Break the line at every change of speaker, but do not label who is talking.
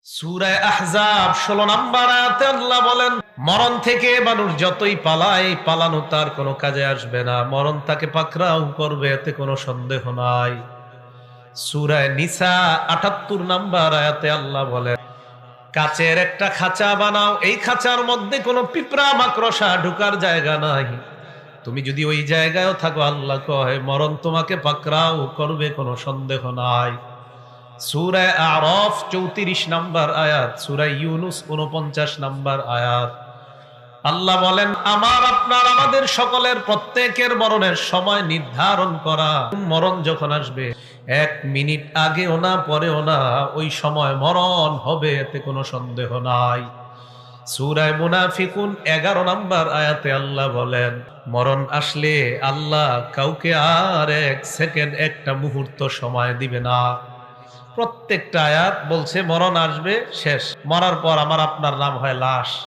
সূরা আহজাব 16 নম্বর আয়াতে আল্লাহ বলেন, মরণ থেকে মানুষ যতই পালায়, পালানো তার কোনো কাজে আসবে না। মরণ তাকে পাকড়াও করবে, এতে কোনো সন্দেহ নাই। সূরা নিসা 78 নম্বর আয়াতে আল্লাহ বলেন, কাচের একটা খাঁচা বানাও, এই খাঁচার মধ্যে কোনো পিঁপড়া মাকড়সা ঢুকার জায়গা নাই। তুমি যদি ওই জায়গায়ও থাকো, আল্লাহ কয় মরণ তোমাকে পাকড়াও করবে, কোনো সন্দেহ নাই। সূরা আরাফ 34 নম্বর আয়াত, সূরা ইউনূস 49 নম্বর আয়াত। আল্লাহ বলেন, আমার আপনার আমাদের সকলের প্রত্যেকের মরণের সময় নির্ধারণ করা। মরণ যখন আসবে, 1 মিনিট আগেও না পরেও না, ওই সময় মরণ হবে, এতে কোনো সন্দেহ নাই। সূরা মুনাফিকুন 11 নম্বর আয়াতে আল্লাহ বলেন, মরণ আসলে আল্লাহ কাউকে আর 1 সেকেন্ড, একটা মুহূর্ত সময় দিবে না। প্রত্যেকটা আয়াত বলছে মরণ আসবে, শেষ। মরার পর আমার আপনার নাম হয় লাশ।